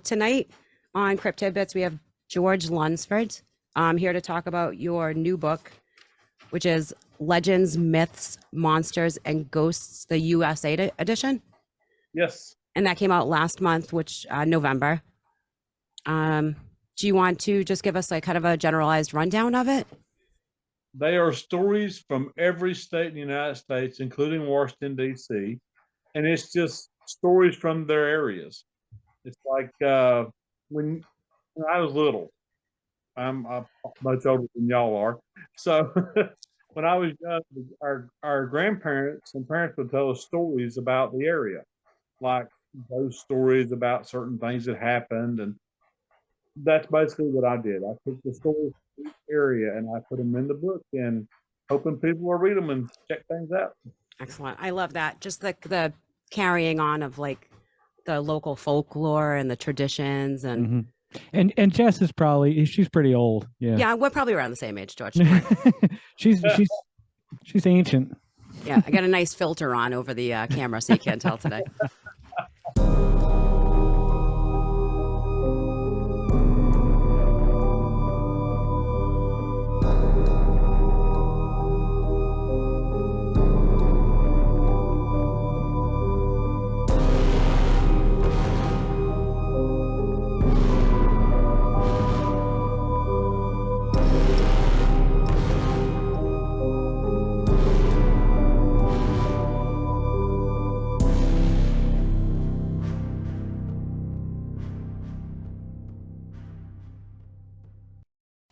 tonight on Cryptidbits, we have George Lunsford here to talk about your new book, which is Legends, Myths, Monsters, and Ghosts, the USA edition. Yes. And that came out last month, which November. Do you want to just give us like kind of a generalized rundown of it? They are stories from every state in the United States, including Washington, D.C. And it's just stories from their areas. It's like when I was little, I'm much older than y'all are. So when I was young, our grandparents and parents would tell us stories about the area, like those stories about certain things that happened. And that's basically what I did. I took the stories from each area and I put them in the book and hoping people will read them and check things out. Excellent. I love that. Just like the carrying on of like the local folklore and the traditions and and Jess is she's pretty old. Yeah, we're probably around the same age, George. she's ancient. Yeah, I got a nice filter on over the camera so you can't tell today.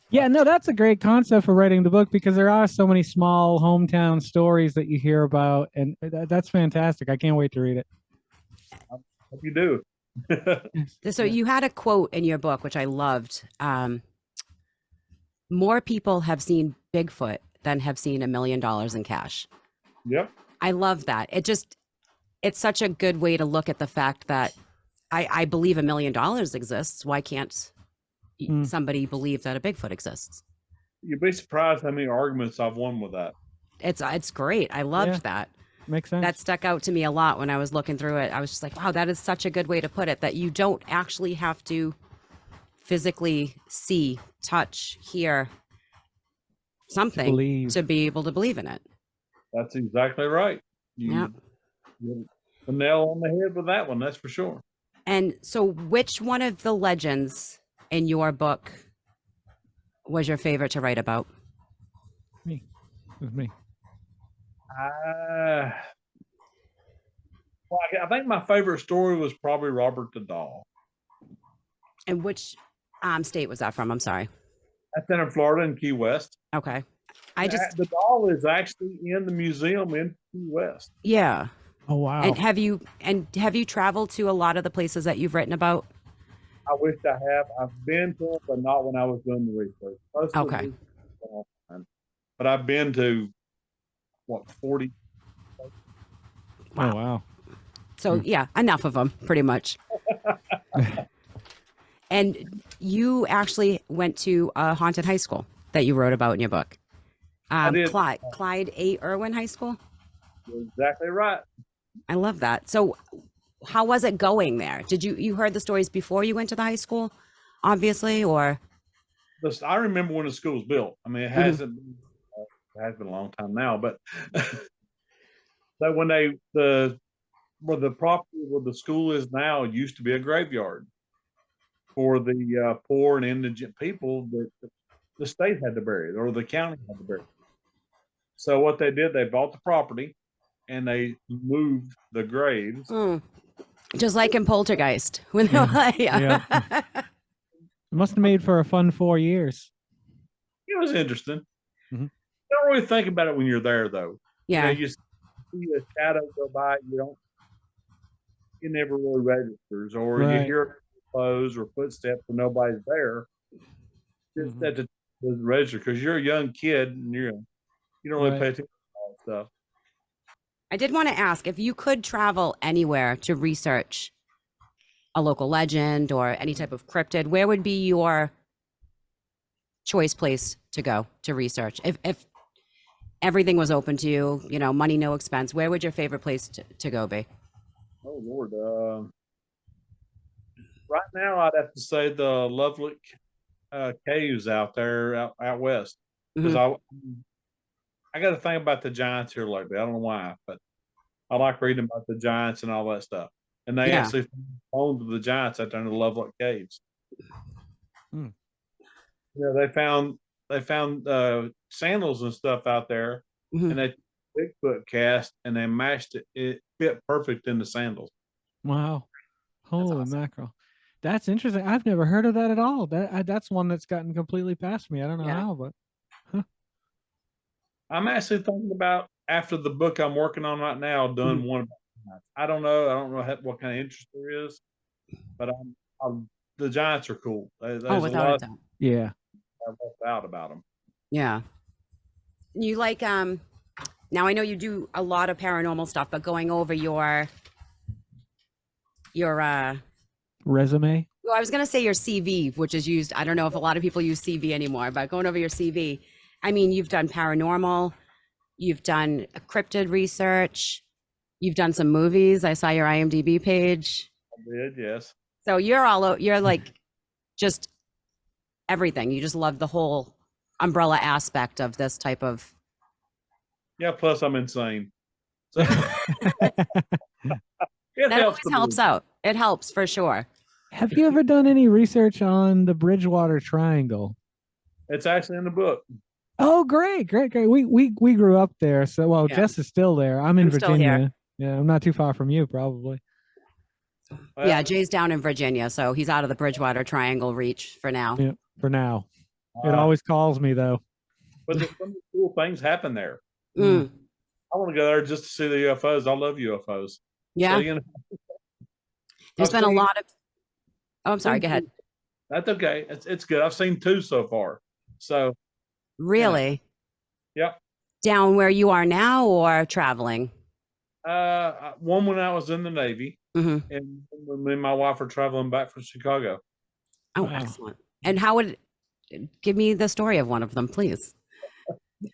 Yeah, no, that's a great concept for writing the book because there are so many small hometown stories that you hear about, and that's fantastic. I can't wait to read it. I hope you do. So you had a quote in your book, which I loved. More people have seen Bigfoot than have seen $1 million in cash. Yep. I love that. It's such a good way to look at the fact that I believe $1 million exists. Why can't somebody believe that a Bigfoot exists? You'd be surprised how many arguments I've won with that. It's great. I loved that. Makes sense. That stuck out to me a lot when I was looking through it. I was just like, wow, that is such a good way to put it, that you don't actually have to physically see, touch, hear something to be able to believe in it. That's exactly right. Yeah. The nail on the head with that one, that's for sure. And so which one of the legends in your book was your favorite to write about? Me. It was me. Well, I think my favorite story was probably Robert the Doll. And which state was that from? I'm sorry. That's in Florida in Key West. Okay. The doll is actually in the museum in Key West. Yeah. Oh wow. And have you traveled to a lot of the places that you've written about? I wish I have. I've been to them, but not when I was doing the research. Okay. But I've been to 40. Wow. Oh wow. So yeah, enough of them, pretty much. And you actually went to a haunted high school that you wrote about in your book. Clyde A. Irwin High School. You're exactly right. I love that. So how was it going there? Did you heard the stories before you went to the high school, obviously, or? I remember when the school was built. I mean, it has been a long time now, but that when where the property where the school is now used to be a graveyard for the poor and indigent people that the state had to bury it or the county had to bury it. So what they did, they bought the property and they moved the graves. Just like in Poltergeist. When It must have made for a fun 4 years. It was interesting. You don't really think about it when you're there, though. Yeah. You see a shadow go by, it never really registers, or you hear clothes or footsteps and nobody's there. Just that it doesn't register because you're a young kid and you don't really pay attention to all that stuff. I did want to ask, if you could travel anywhere to research a local legend or any type of cryptid, where would be your choice place to go to research? If everything was open to you, money, no expense, where would your favorite place to go be? Oh, Lord. Right now, I'd have to say the Lovelock caves out there out west, because Mhm. I got to think about the giants here lately. I don't know why, but I like reading about the giants and all that stuff. And they Yeah. actually found bones of the giants out there in the Lovelock caves. Hmm. Yeah, they found sandals and stuff out there, and Mhm. they Bigfoot cast and they mashed it. It fit perfect in the sandals. Wow. That's Holy awesome. mackerel. That's interesting. I've never heard of that at all. That's one that's gotten completely past me. I don't know Yeah. how, but huh. I'm actually thinking about after the book I'm working on right now, doing Mhm. one about giants. I don't know. I don't know what kind of interest there is, but the giants are cool. Oh, There's a without a lot doubt. Yeah. I left out about them. Yeah. You like now I know you do a lot of paranormal stuff, but going over your Resume. well, I was gonna say your CV, which is used. I don't know if a lot of people use CV anymore, but going over your CV, I mean, you've done paranormal, you've done cryptid research, you've done some movies. I saw your IMDb page. I did, yes. So you're like just everything. You just love the whole umbrella aspect of this type of. Yeah, plus I'm insane. So it That helps always to helps believe. out. It helps for sure. Have you ever done any research on the Bridgewater Triangle? It's actually in the book. Oh, great, great, great. We grew up there. So, well, Yeah, Jess is still there. I'm in I'm still here. Virginia. Yeah, I'm not too far from you, probably. Yeah, Well, Jay's down in Virginia, so he's out of the Bridgewater Triangle reach for now. Yeah, for now. It uh, always calls me though. but some cool things happen there. Mm. Mm, I want to go there just to see the UFOs. I love UFOs. So yeah, there's I've been a seen lot of. Oh, I'm sorry. seen Go ahead. two. That's okay. It's good. I've seen two so far. So you know, Really? yep. Down where you are now or traveling? One when I was in the Navy, Hmm. and when me and my wife are traveling back from Chicago. Oh, Wow. excellent. And how would give me the story of one of them, please?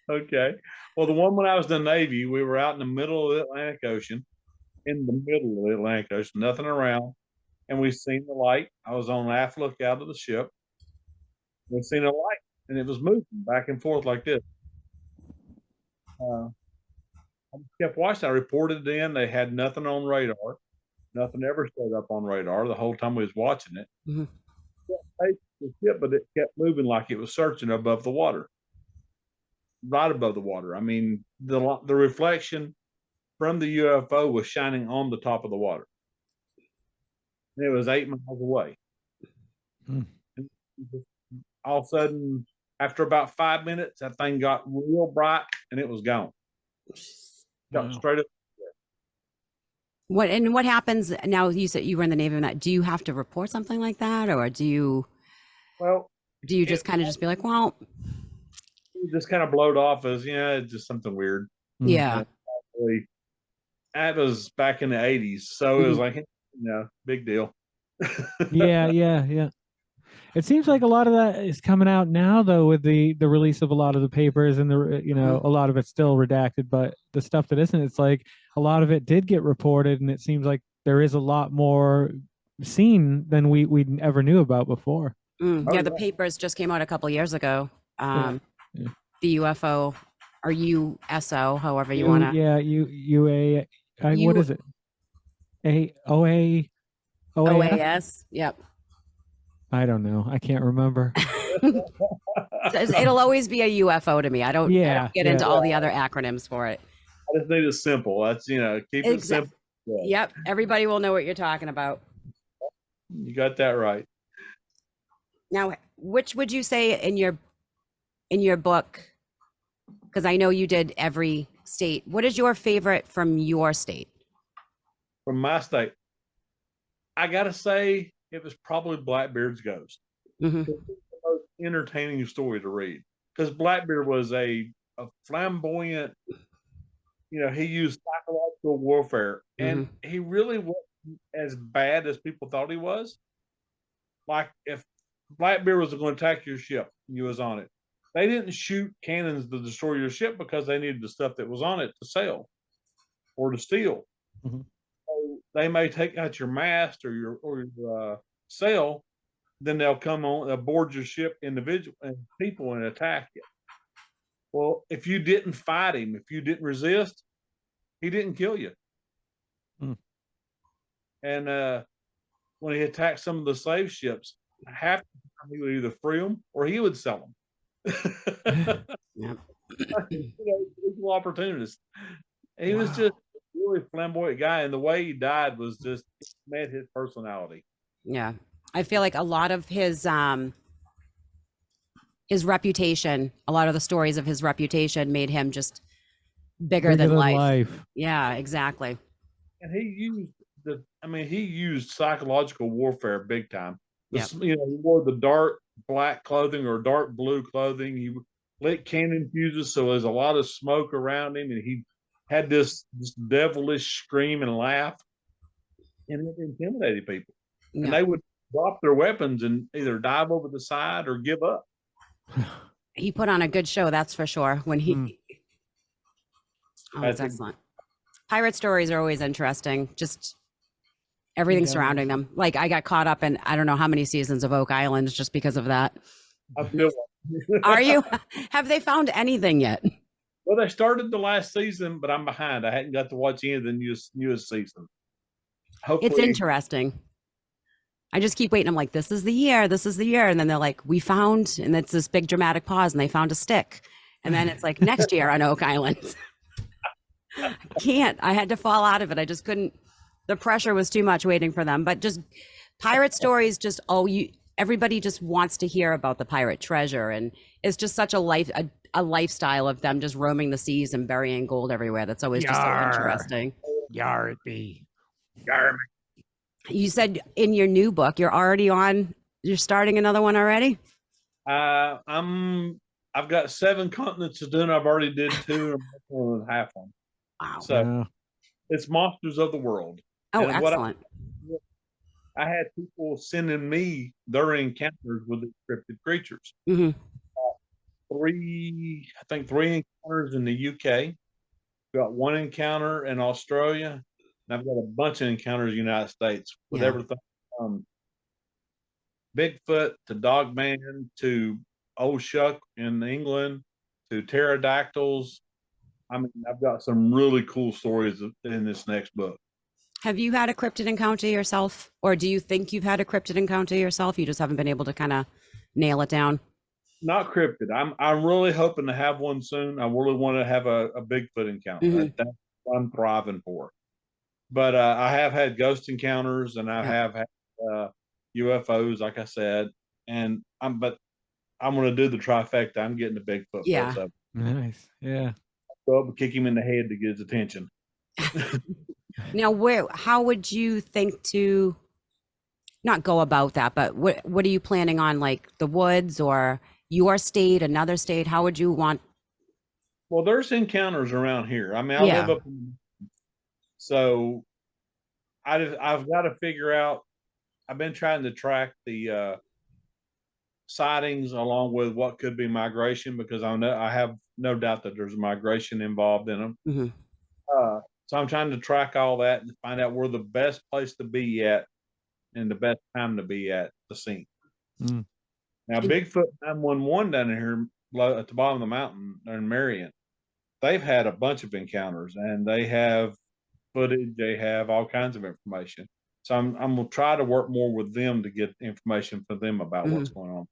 Okay. Well, the one when I was in the Navy, we were out in the middle of the Atlantic Ocean, in the middle of the Atlantic Ocean, nothing around, and we seen the light. I was on aft lookout of the ship. We seen a light, and it was moving back and forth like this. Uh, I just kept watching. I reported it in. They had nothing on radar. Nothing ever showed up on radar the whole time we was watching it. Hmm. Hey, the ship, but it kept moving like it was searching above the water, right above the water. I mean, the reflection from the UFO was shining on the top of the water. And it was 8 miles away. Mm. And all of a sudden, after about 5 minutes, that thing got real bright and it was gone. Got Wow. straight up. What happens now? You said you were in the Navy. And that do you have to report something like that, or Well, do you it, just kind of just be like, well, it just kind of blowed off as, it's just something weird. Mm. yeah, Uh, really, that was back in the 80s. So it was mhm, like, big deal. Yeah, yeah, yeah. It seems like a lot of that is coming out now, though, with the release of a lot of the papers and mhm. a lot of it's still redacted, but the stuff that isn't, it's like a lot of it did get reported, and it seems like there is a lot more seen than we ever knew about before. Oh, Yeah, the yeah. papers just came out a couple years ago. Yeah, Um, yeah. the UFO or USO, however you want You, to. yeah, what U is it? OAS? Yep. I don't know. I can't remember. It'll always be a UFO to me. I don't Yeah, get yeah. into all the other acronyms for it. I just need it simple. That's, keep it Exactly. simple. Yeah, Yep. Everybody will know what you're talking about. you got that right. Now, which would you say in your book? Because I know you did every state. What is your favorite from your state? From my state, I got to say it was probably Blackbeard's Ghost. Hmm. It's the most entertaining story to read because Blackbeard was a flamboyant, he used psychological warfare, Hmm. and he really wasn't as bad as people thought he was. Like if Blackbeard was going to attack your ship and you was on it, they didn't shoot cannons to destroy your ship because they needed the stuff that was on it to sell or to steal. Mhm. So they may take out your mast or your sail, then they'll come on, they'll board your ship, individual and people, and attack you. Well, if you didn't fight him, if you didn't resist, he didn't kill you. Hmm. And when he attacked some of the slave ships, half the time he would either free them or he would sell them. Yep. Equal opportunist. He was Wow. just a really flamboyant guy, and the way he died was just met his personality. Yeah. I feel like a lot of his reputation, a lot of the stories of his reputation made him just bigger than life. Yeah, exactly. And he used psychological warfare big time. Yep. He wore the dark black clothing or dark blue clothing. He lit cannon fuses, so there's a lot of smoke around him, and he had this devilish scream and laugh, and it intimidated people. Yeah. And they would drop their weapons and either dive over the side or give up. He put on a good show, that's for sure. When he, oh, that's That's excellent. Pirate stories are always interesting. Just everything surrounding them. Like I got caught up in I don't know how many seasons of Oak Island just because of that. I feel Are you? Have they found anything yet? Well, they started the last season, but I'm behind. I hadn't got to watch any of the newest season. Hopefully, It's interesting. I just keep waiting. I'm like, this is the year. This is the year. And then they're like, we found, and it's this big dramatic pause, and they found a stick. And then it's like next year on Oak Island. I can't. I had to fall out of it. I just couldn't. The pressure was too much waiting for them. But just pirate stories, just everybody just wants to hear about the pirate treasure, and it's just such a lifestyle of them just roaming the seas and burying gold everywhere. That's always just so interesting. Yar it be. You said in your new book, you're starting another one already? I've got 7 continents to do, and I've already did 2 and half on. Wow. So it's Monsters of the World. Oh, And excellent. I had people sending me their encounters with the cryptid creatures. Mm-hmm. 3 encounters in the UK. Got 1 encounter in Australia. And I've got a bunch of encounters in the United States with everything from Bigfoot to Dogman to Old Shuck in England to pterodactyls. I mean, I've got some really cool stories in this next book. Have you had a cryptid encounter yourself? Or do you think you've had a cryptid encounter yourself? You just haven't been able to kind of nail it down? Not cryptid. I'm really hoping to have one soon. I really want to have a Bigfoot encounter. Mm-hmm. That's what I'm thriving for. But I have had ghost encounters, and I have had UFOs, like I said. And I'm going to do the trifecta. I'm getting the Bigfoot. Yeah. So Nice. Yeah. go up and kick him in the head to get his attention. Now, how would you think to not go about that, but what are you planning on, like the woods or your state, another state? How would you want? Well, there's encounters around here. I mean, I live up in, so I've got to figure out. I've been trying to track the sightings along with what could be migration, because I have no doubt that there's migration involved in them. Mm-hmm. So I'm trying to track all that and find out where the best place to be at and the best time to be at the scene. Mm. Now, Bigfoot 911 down here at the bottom of the mountain in Marion, they've had a bunch of encounters, and they have footage, they have all kinds of information. So I'm going to try to work more with them to get information for them about what's going on.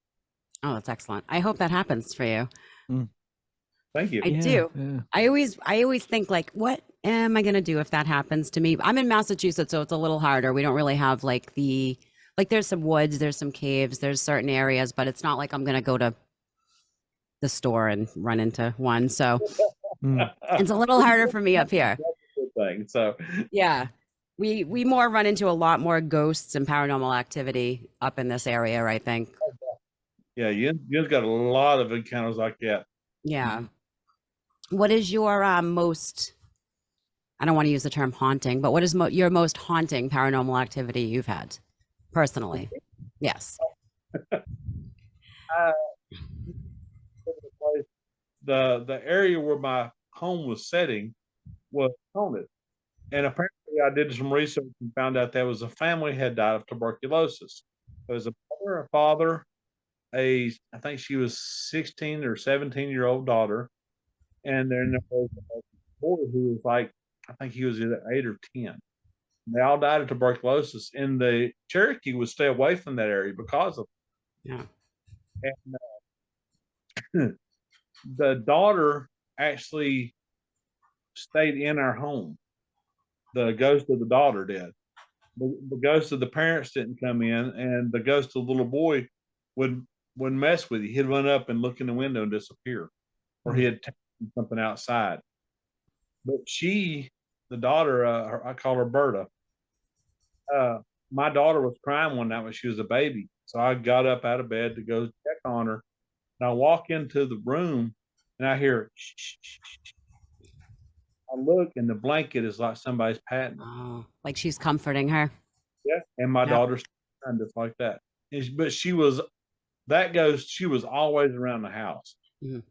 Oh, that's excellent. I hope that happens for you. Mm. Thank you. I do. Yeah. I always think, like, what am I going to do if that happens to me? I'm in Massachusetts, so it's a little harder. We don't really have there's some woods, there's some caves, there's certain areas, but it's not like I'm going to go to the store and run into one. So it's a little harder for me up here. That's a good thing. So yeah, we more run into a lot more ghosts and paranormal activity up in this area, I think. yeah, you've got a lot of encounters like that. Yeah. What is your most, I don't want to use the term haunting, but what is your most haunting paranormal activity you've had personally? Yes. The area where my home was setting was haunted. And apparently I did some research and found out there was a family had died of tuberculosis. There was a mother, a father, I think she was 16 or 17-year-old daughter, and then there was a boy who was like, I think he was either 8 or 10. They all died of tuberculosis, and the Cherokee would stay away from that area because of Yeah. it. And the daughter actually stayed in our home. The ghost of the daughter did. The ghost of the parents didn't come in, and the ghost of the little boy would mess with you. He'd run up and look in the window and disappear, or he had taken something outside. But the daughter, I call her Berta. My daughter was crying one night when she was a baby, so I got up out of bed to go check on her. And I walk into the room, and I hear, shh, shh, shh, shh. I look, and the blanket is like somebody's patting her. Oh, like she's comforting her. Yeah, and my Yep. daughter's crying just like that. But she was that ghost. She was always around the house, Mhm.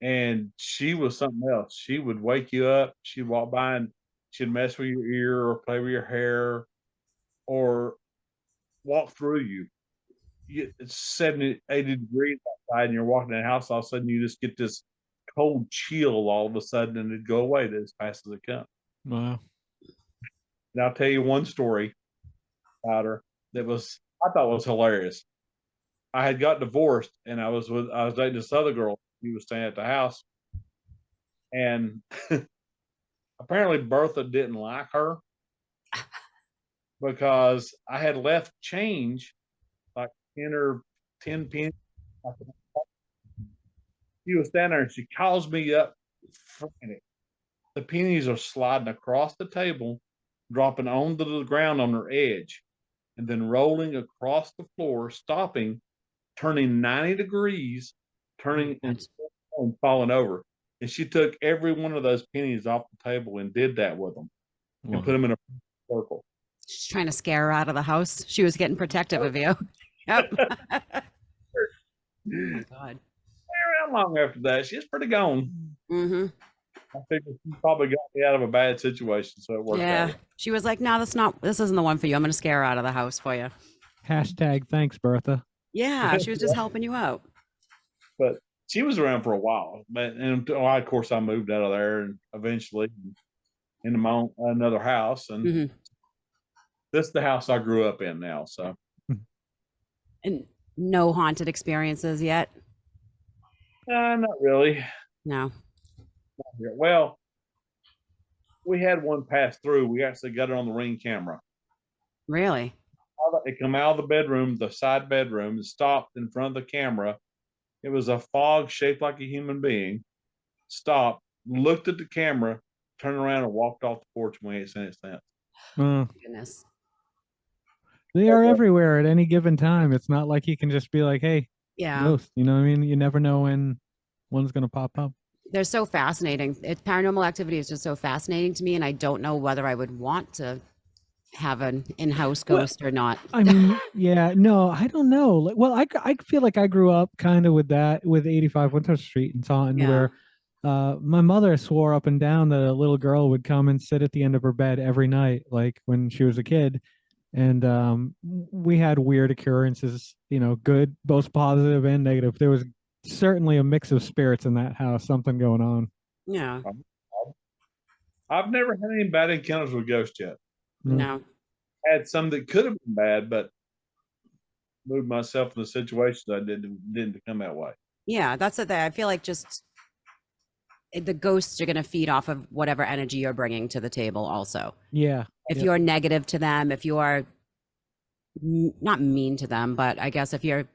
and she was something else. She would wake you up. She'd walk by and she'd mess with your ear or play with your hair or walk through you. It's 70, 80 degrees outside, and you're walking in the house. All of a sudden, you just get this cold chill all of a sudden, and it'd go away as fast as it comes. Wow. And I'll tell you one story about her that I thought was hilarious. I had got divorced, and I was dating this other girl. She was staying at the house, and apparently Bertha didn't like her because I had left change, like 10 pennies. She was standing there, and she calls me up frantic. The pennies are sliding across the table, dropping onto the ground on her edge, and then rolling across the floor, stopping, turning 90 degrees, turning and falling over. And she took every one of those pennies off the table and did that with them and put them in a circle. She's trying to scare her out of the house. She was getting protective of you. Yep. Oh my God. Around long after that, she's pretty gone. Mm-hmm. I figured she probably got me out of a bad situation, so it worked Yeah. out. She was like, no, this isn't the one for you. I'm going to scare her out of the house for you. Hashtag thanks, Bertha. Yeah. She was just helping you out. But she was around for a while. But of course, I moved out of there and eventually into my own, another house. And Mhm. this is the house I grew up in now. So, And no haunted experiences yet? not really. No. Well, we had one pass through. We actually got it on the Ring camera. Really? It come out of the bedroom, the side bedroom, and stopped in front of the camera. It was a fog shaped like a human being. Stopped, looked at the camera, turned around, and walked off the porch. And we ain't seen it since. Goodness. They are everywhere at any given time. It's not like you can just be like, hey, Yeah. ghost. You know what I mean? You never know when one's going to pop up. They're so fascinating. Paranormal activity is just so fascinating to me, and I don't know whether I would want to have an in-house ghost or not. I mean, yeah, no, I don't know. Like, well, I feel like I grew up kind of with that, with 85 Winter Street in Taunton, Yeah. where my mother swore up and down that a little girl would come and sit at the end of her bed every night, like when she was a kid. And we had weird occurrences, good, both positive and negative. There was certainly a mix of spirits in that house, something going on. Yeah. I've never had any bad encounters with ghosts yet. No. Had some that could have been bad, but moved myself in the situations I didn't come that way. Yeah, that's the thing. I feel like just the ghosts are going to feed off of whatever energy you're bringing to the table also. Yeah. If you're negative to them, if you are not mean to them, but I guess if you're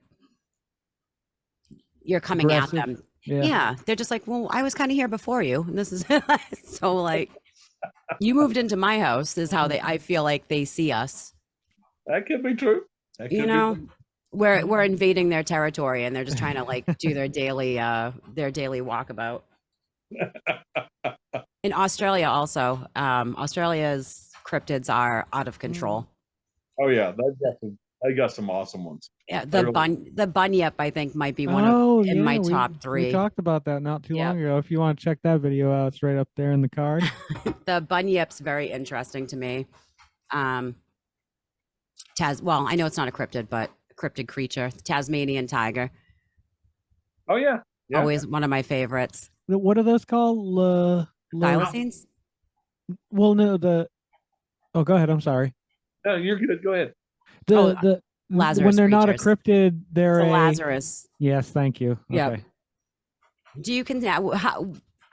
coming Aggressive. at them. Yeah. Yeah. They're just like, well, I was kind of here before you. And this is so like, you moved into my house is how I feel like they see us. That could be true. We're invading their territory and they're just trying to like do their daily walkabout. In Australia also, Australia's cryptids are out of control. Oh yeah, they got some awesome ones. Yeah, the bunyip I think might be one of in my top 3. We talked about that not too long ago. If you want to check that video out, it's right up there in the card. The bunyip's very interesting to me. Well, I know it's not a cryptid, but a cryptid creature, the Tasmanian tiger. Oh yeah, yeah. Always one of my favorites. What are those called? Thylacines? Well, no, oh, go ahead. I'm sorry. No, you're good. Go ahead. The Lazarus when they're not a creatures. cryptid, they're It's a a Lazarus. Yes, thank you. Yep. Okay. Do you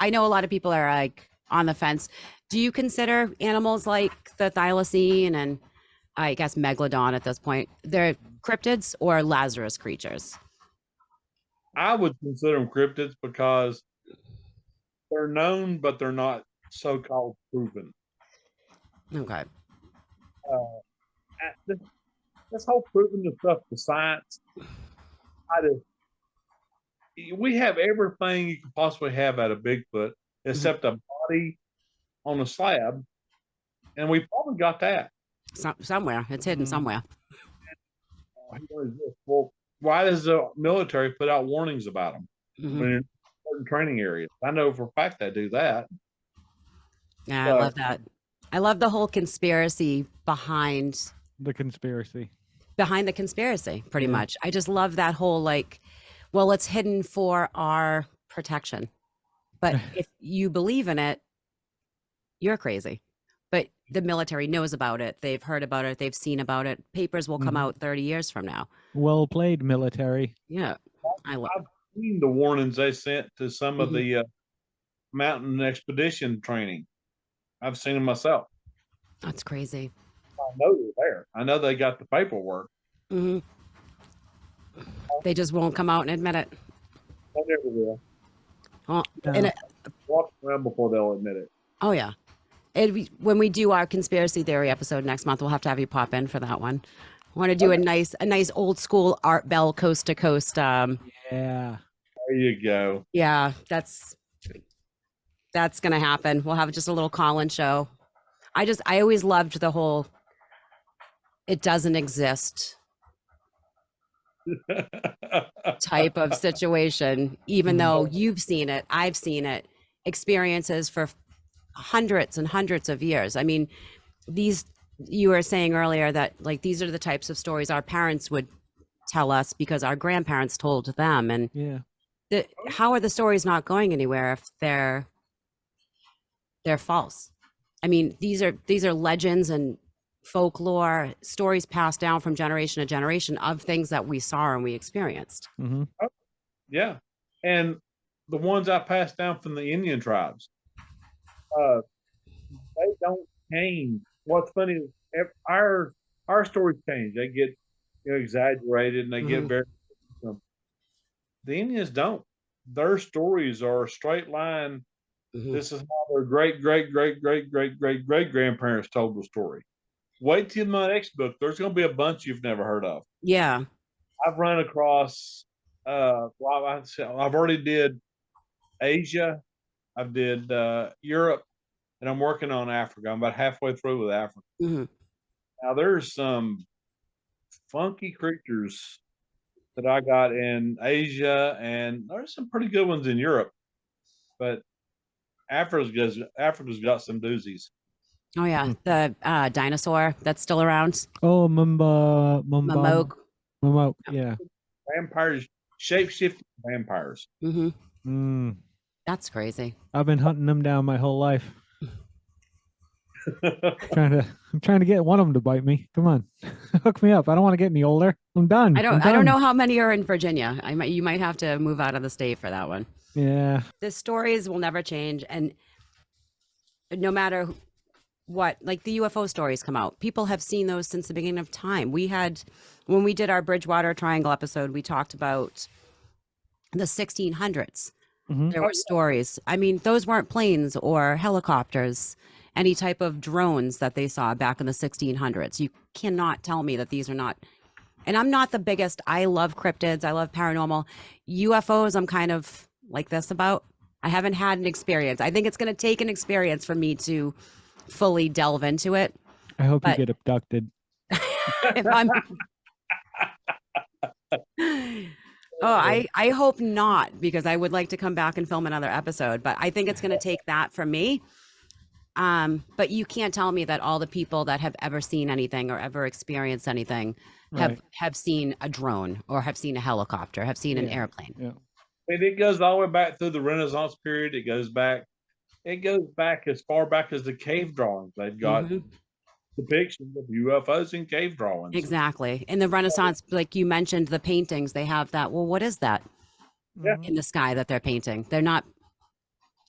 I know a lot of people are like on the fence. Do you consider animals like the thylacine and I guess megalodon at this point, they're cryptids or Lazarus creatures? I would consider them cryptids because they're known, but they're not so-called proven. Okay. This whole proving the stuff to science, we have everything you could possibly have out of Bigfoot except a body on a slab, and we probably got that. Somewhere. It's hidden somewhere. Well, why does the military put out warnings about them when in certain training areas? I know for a fact they do that. Yeah, I love that. I love the whole conspiracy behind The conspiracy. the conspiracy, pretty much. I just love that whole like, well, it's hidden for our protection. But if you believe in it, you're crazy. But the military knows about it. They've heard about it. They've seen about it. Papers will come out 30 years from now. Well played, military. Yeah. I've seen the warnings they sent to some of the mountain expedition training. I've seen them myself. That's crazy. I know they're there. I know they got the paperwork. They just won't come out and admit it. They never will. Oh, and Walk around before they'll admit it. oh yeah. When we do our conspiracy theory episode next month, we'll have to have you pop in for that one. I want to do a nice old school Art Bell coast to coast. Yeah. There you go. Yeah, that's gonna happen. We'll have just a little call-in show. I always loved the whole it doesn't exist type of situation, even though you've seen it, I've seen it, experiences for hundreds and hundreds of years. I mean, you were saying earlier that like these are the types of stories our parents would tell us because our grandparents told them, and how are the stories not going anywhere if they're false? I mean, these are legends and folklore stories passed down from generation to generation of things that we saw and we experienced. Yeah, and the ones I passed down from the Indian tribes, they don't change. What's funny is our stories change. They get exaggerated and they get very. The Indians don't. Their stories are a straight line. This is how their great grandparents told the story. Wait till my next book. There's going to be a bunch you've never heard of. Yeah, I've run across. I've already did Asia. I've did Europe, and I'm working on Africa. I'm about halfway through with Africa. Now there's some funky creatures that I got in Asia, and there's some pretty good ones in Europe. But Africa's got some doozies. Oh yeah, the dinosaur that's still around. Oh, Mammoth. Yeah. Vampires, shape-shifting vampires. That's crazy. I've been hunting them down my whole life. I'm trying to get one of them to bite me. Come on, hook me up. I don't want to get any older. I'm done. I don't know how many are in Virginia. You might have to move out of the state for that one. Yeah. The stories will never change, and no matter what, like the UFO stories come out, people have seen those since the beginning of time. When we did our Bridgewater Triangle episode, we talked about the 1600s. There were stories. I mean, those weren't planes or helicopters, any type of drones that they saw back in the 1600s. You cannot tell me that these are not. And I'm not the biggest. I love cryptids. I love paranormal. UFOs, I'm kind of like this about. I haven't had an experience. I think it's going to take an experience for me to fully delve into it. I hope you get abducted. If I'm... I hope not, because I would like to come back and film another episode, but I think it's going to take that from me. But you can't tell me that all the people that have ever seen anything or ever experienced anything Right. have seen a drone or have seen a helicopter, have seen an Yeah. airplane. Yeah. And it goes all the way back through the Renaissance period. It goes back as far back as the cave drawings. They've got Mhm. depictions of UFOs in cave drawings. Exactly. In the Renaissance, like you mentioned, the paintings, they have that. Well, what is that Yeah. Mhm. in the sky that they're painting? They're not,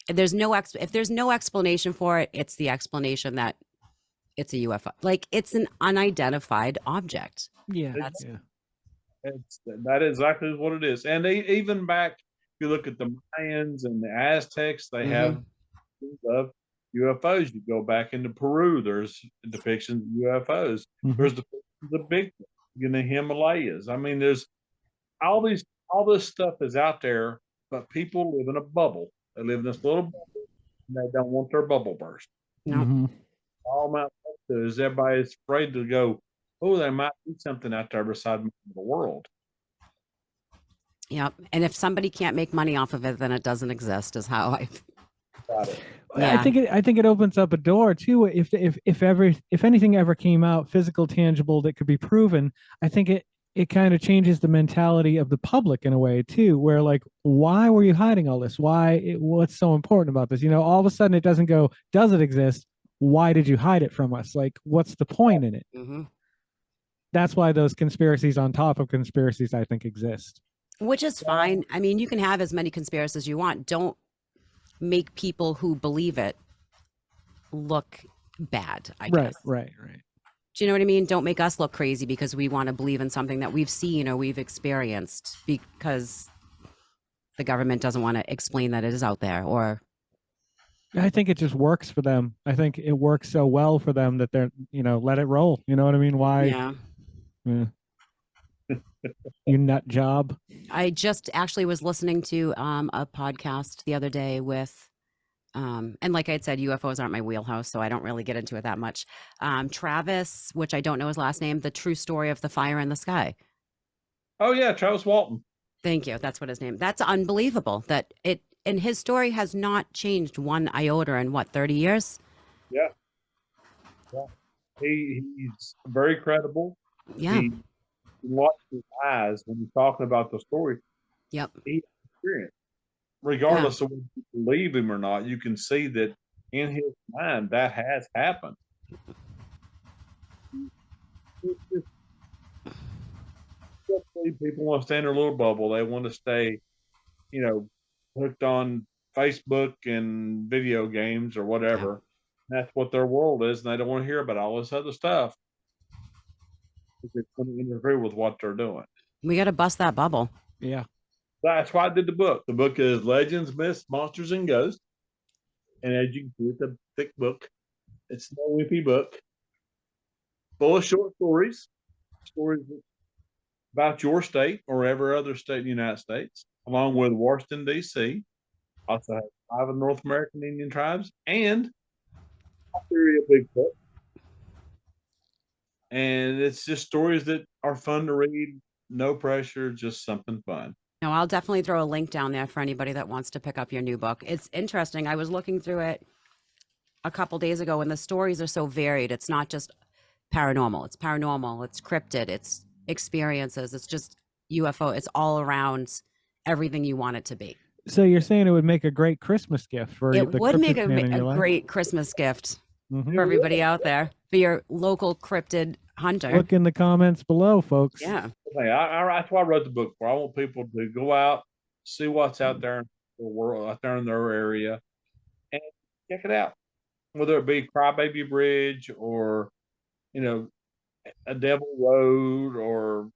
there's no, if there's no explanation for it, it's the explanation that it's a UFO. Like it's an unidentified object. Yeah. That's- Yeah. That exactly what it is. And even back, if you look at the Mayans and the Aztecs, they have of UFOs. You go back into Peru, there's depictions of UFOs. Mhm. There's the big in the Himalayas. I mean, there's all this stuff is out there, but people live in a bubble. They live in this little bubble, and they don't want their bubble burst. No. Mhm. All I'm out to is everybody's afraid to go, oh, there might be something out there beside the world. Yep. And if somebody can't make money off of it, then it doesn't exist, is how I. Got it. Yeah. I think it opens up a door too. If anything ever came out physical, tangible that could be proven, I think it kind of changes the mentality of the public in a way too, where like, why were you hiding all this? What's so important about this? All of a sudden it doesn't go, does it exist? Why did you hide it from us? Like, what's the point in it? Mm-hmm. That's why those conspiracies on top of conspiracies, I think, exist. Which is fine. I mean, you can have as many conspiracies as you want. Don't make people who believe it look bad, I guess. Right. Do you know what I mean? Don't make us look crazy because we want to believe in something that we've seen or we've experienced because the government doesn't want to explain that it is out there. Or I think it just works for them. I think it works so well for them that they're, let it roll. You know what I mean? Why? yeah. Yeah. You nut job. I just actually was listening to a podcast the other day with and like I had said, UFOs aren't my wheelhouse, so I don't really get into it that much. Travis, which I don't know his last name, The True Story of the Fire in the Sky. Oh yeah, Travis Walton. Thank you. That's what his name. That's unbelievable that it and his story has not changed one iota in what, 30 years? Yeah. He's very credible. Yeah. He watch his eyes when he's talking about the story. Yep. He experienced, regardless of whether you believe him or not, you can see that in his mind that has happened. People want to stay in their little bubble. They want to stay, hooked on Facebook and video games or whatever. That's what their world is, and they don't want to hear about all this other stuff. It's going to interfere with what they're doing. We got to bust that bubble. Yeah. That's why I did the book. The book is Legends, Myths, Monsters, and Ghosts. And as you can see, it's a thick book. It's no wimpy book. Full of short stories about your state or every other state in the United States, along with Washington, D.C. Also have 5 of the North American Indian tribes and a theory of Bigfoot. And it's just stories that are fun to read. No pressure, just something fun. No, I'll definitely throw a link down there for anybody that wants to pick up your new book. It's interesting. I was looking through it a couple days ago, and the stories are so varied. It's not just paranormal. It's paranormal. It's cryptid. It's experiences. It's just UFO. It's all around everything you want it to be. So you're saying it would make a great Christmas gift for It the would make cryptid fan in a your life? great Christmas gift Mhm. for everybody out there, for your local cryptid hunter. Look in the comments below, folks. Yeah. Hey, that's why I wrote the book for. I want people to go out, see what's out there in the world, out there in their area, and check it out. Whether it be Crybaby Bridge or, a Devil Road or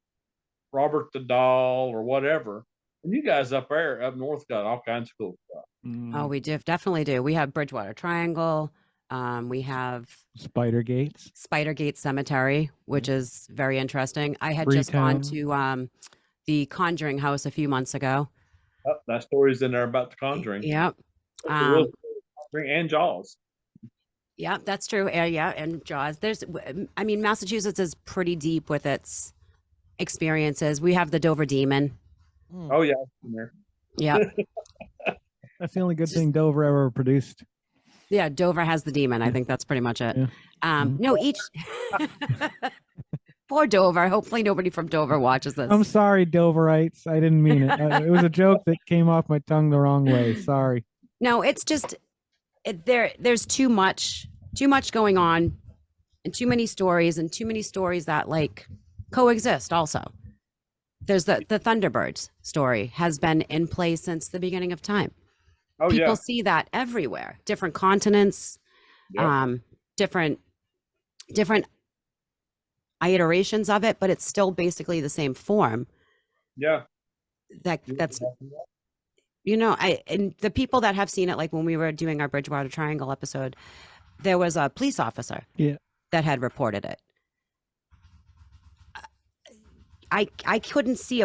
Robert the Doll or whatever. And you guys up north got all kinds of cool stuff. Oh, we definitely do. We have Bridgewater Triangle. We have Spider Gates. Spidergate Cemetery, which is very interesting. I had just gone to the Conjuring House a few months ago. Oh, that story's in there about the Conjuring. Yep. And Jaws. Yeah, that's true. Yeah, and Jaws. Massachusetts is pretty deep with its experiences. We have the Dover Demon. Oh yeah, in there. Yeah. That's the only good thing Dover ever produced. Yeah, Dover has the demon. I think that's pretty much it. Yeah. No, each poor Dover. Hopefully nobody from Dover watches this. I'm sorry, Doverites. I didn't mean it. It was a joke that came off my tongue the wrong way. Sorry. No, it's just there's too much going on, and too many stories that like coexist also. There's the Thunderbirds story has been in place since the beginning of time. Oh People yeah. see that everywhere, different continents, Yep. different iterations of it, but it's still basically the same form. Yeah. That's and the people that have seen it, like when we were doing our Bridgewater Triangle episode, there was a police officer that had reported it. I couldn't see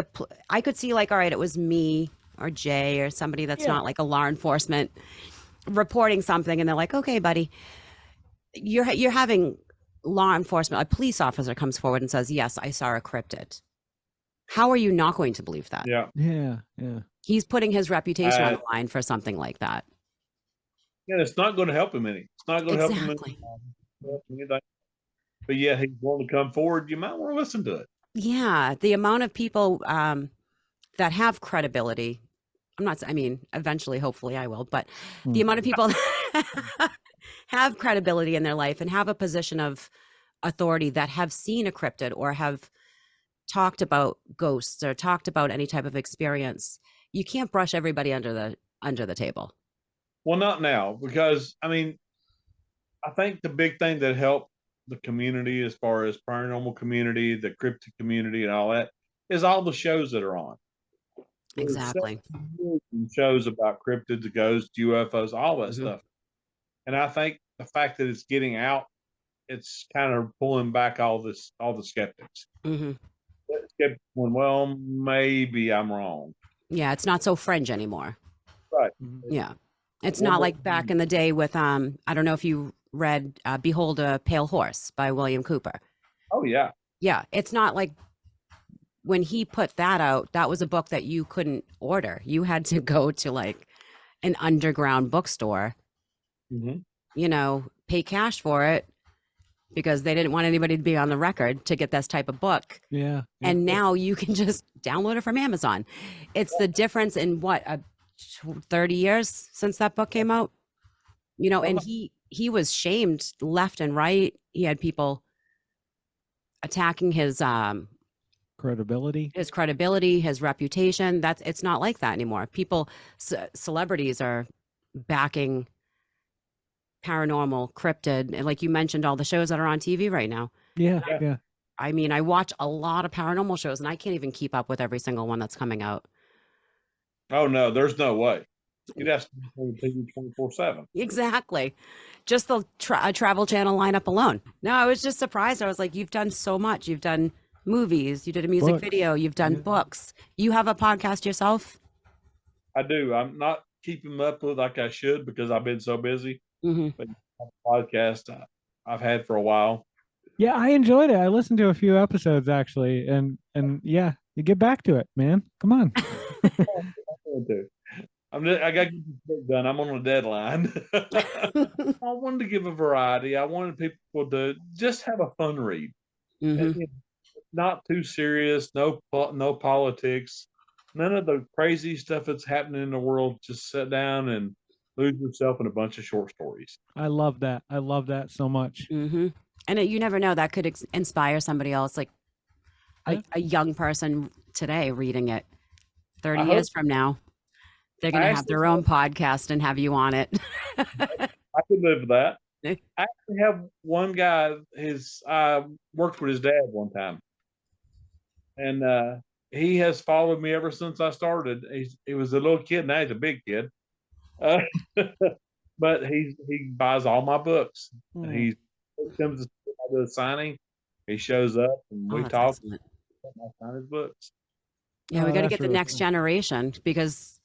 I could see like, all right, it was me or Jay or somebody that's not like a law enforcement reporting something, and they're like, okay, buddy, you're having law enforcement, a police officer comes forward and says, yes, I saw a cryptid. How are you not going to believe that? Yeah. He's putting his reputation on the line for something like that. Yeah, it's not going to help him any. It's not going to Exactly. help him anything. But yeah, he's willing to come forward. You might want to listen to it. Yeah, the amount of people that have credibility. Eventually, hopefully I will, but the amount of people that have credibility in their life and have a position of authority that have seen a cryptid or have talked about ghosts or talked about any type of experience, you can't brush everybody under the table. Well, not now, because I think the big thing that helped the community, as far as paranormal community, the cryptid community, and all that, is all the shows that are on. There's Exactly. shows about cryptids, ghosts, UFOs, all that stuff. And I think the fact that it's getting out, it's kind of pulling back all the skeptics. Mm-hmm. Skeptics going, well, maybe I'm wrong. Yeah, it's not so fringe anymore. Right. Yeah. It's not like back in the day with I don't know if you read Behold a Pale Horse by William Cooper. Oh yeah. Yeah, it's not like when he put that out, that was a book that you couldn't order. You had to go to like an underground bookstore, pay cash for it because they didn't want anybody to be on the record to get this type of book. Yeah. And now you can just download it from Amazon. It's the difference in 30 years since that book came out, and he was shamed left and right. He had people attacking his credibility, his reputation. It's not like that anymore. People, celebrities are backing paranormal, cryptid, and like you mentioned, all the shows that are on TV right now. Yeah. I watch a lot of paranormal shows, and I can't even keep up with every single one that's coming out. Oh no, there's no way. You'd have to be on TV 24/7. Exactly. Just the Travel Channel lineup alone. No, I was just surprised. I was like, you've done so much. You've done movies. You did a music video. You've done books. You have a podcast yourself? I do. I'm not keeping up with like I should because I've been so busy. Mm-hmm. But podcast I've had for a while. Yeah, I enjoyed it. I listened to a few episodes actually, and yeah, you get back to it, man. Come on. I got to get this book done. I'm on a deadline. I wanted to give a variety. I wanted people to just have a fun read. Mm-hmm. Not too serious. No politics. None of the crazy stuff that's happening in the world. Just sit down and lose yourself in a bunch of short stories. I love that. I love that so much. Mm-hmm. And you never know, that could inspire somebody else, like a young person today reading it. 30 years from now, they're going to have their own podcast and have you on it. I could live with that. I actually have one guy, I worked with his dad one time. And he has followed me ever since I started. He was a little kid, now he's a big kid. But he buys all my books. And he comes to the signing. He shows up and we talk. Excellent. I sign his books. Yeah, we got to get the really next generation, because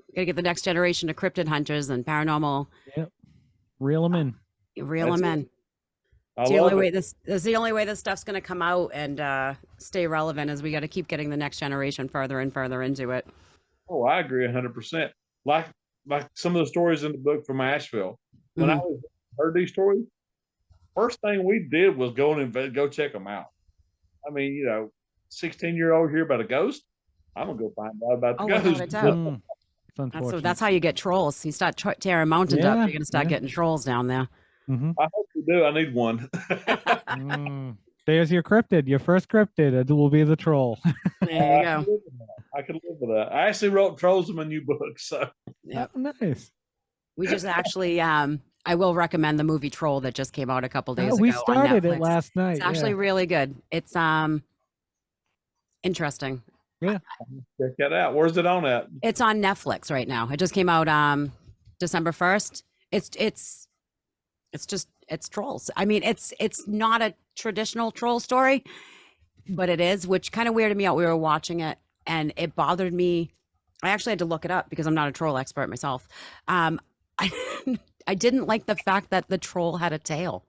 we got to get the next generation of cryptid hunters and paranormal. Yep. Reel them in. Reel them in. It's the only way this stuff's going to come out and stay relevant, is we got to keep getting the next generation further and further into it. Oh, I agree 100%. Like some of the stories in the book from Asheville. when I Mhm. heard these stories, first thing we did was go and go check them out. I mean, 16-year-old hear about a ghost. I'm gonna go find out about the Oh, without ghost. a doubt. Mm, it's unfortunate. That's how you get trolls. You start tearing mountains up, Yeah, you're gonna start yeah. getting trolls down there. Mm-hmm. I hope you do. I need one. There's your cryptid. Your first cryptid. It will be the troll. There you I can go. live with that. I can live with that. I actually wrote trolls in my new book, so Yep. Oh, nice. We just actually, I will recommend the movie Troll that just came out a couple days We ago on started it Netflix. last night. It's actually really good. It's interesting. Yeah. check that out. Where's it on at? It's on Netflix right now. It just came out December 1st. It's trolls. I mean, it's not a traditional troll story, but it is, which kind of weirded me out. We were watching it and it bothered me. I actually had to look it up because I'm not a troll expert myself. I I didn't like the fact that the troll had a tail.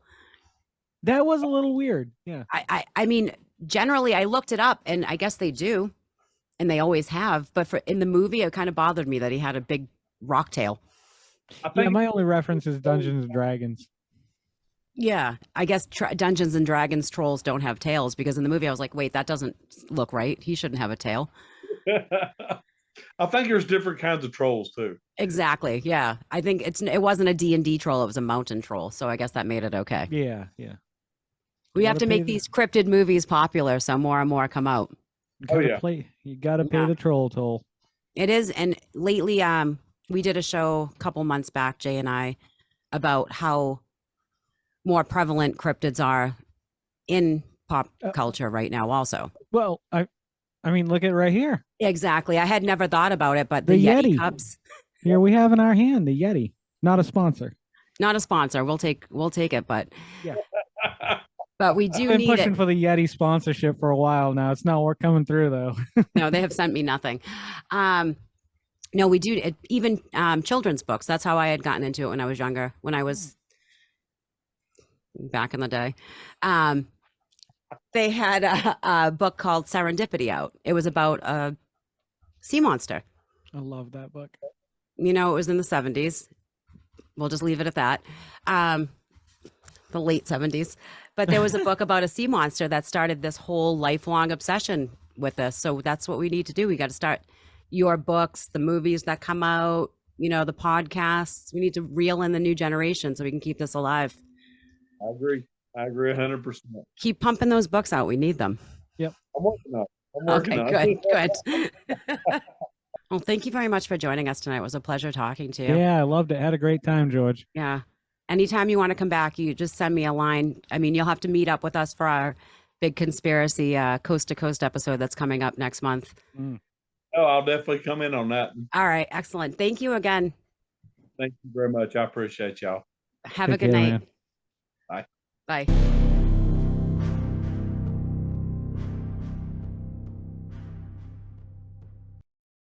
That was a little weird. Yeah. I mean, generally I looked it up and I guess they do, and they always have, but in the movie it kind of bothered me that he had a big rock tail. I Yeah, think my only reference is Dungeons and Dragons. Yeah, I guess Dungeons and Dragons trolls don't have tails, because in the movie I was like, wait, that doesn't look right. He shouldn't have a tail. I think there's different kinds of trolls too. Exactly. Yeah, I think it wasn't a D&D troll. It was a mountain troll. So I guess that made it okay. Yeah, yeah. We have Gotta to pay make the- these cryptid movies popular so more and more come out. Oh, Gotta yeah. You gotta pay Yeah. the troll toll. It is. And lately, we did a show a couple months back, Jay and I, about how more prevalent cryptids are in pop culture right now also. Well, I mean, look at right here. Exactly. I had never thought about it, but The the Yeti Yeti. cups, Here we have in our hand the Yeti. Not a sponsor. not a sponsor. We'll take it, but Yeah. we I've do been need pushing it. for the Yeti sponsorship for a while now. It's not work coming through though. No, they have sent me nothing. No, we do even children's books. That's how I had gotten into it when I was younger, when I was back in the day. They had a book called Serendipity out. It was about a sea monster. I love that book. It was in the 70s. We'll just leave it at that. The late 70s. But there was a book about a sea monster that started this whole lifelong obsession with us. So that's what we need to do. We got to start your books, the movies that come out, the podcasts. We need to reel in the new generation so we can keep this alive. I agree. I agree 100%. Keep pumping those books out. We need them. I'm working on it. I'm working on Okay, it. good. Well, thank you very much for joining us tonight. It was a pleasure talking to you. Yeah, I loved it. Had a great time, George. Yeah. Anytime you want to come back, you just send me a line. I mean, you'll have to meet up with us for our big conspiracy coast to coast episode that's coming up next month. Oh, I'll definitely come in on that. All right. Excellent. Thank you again. Thank you very much. I appreciate y'all. Have a Take good care, night. man. Bye. Bye.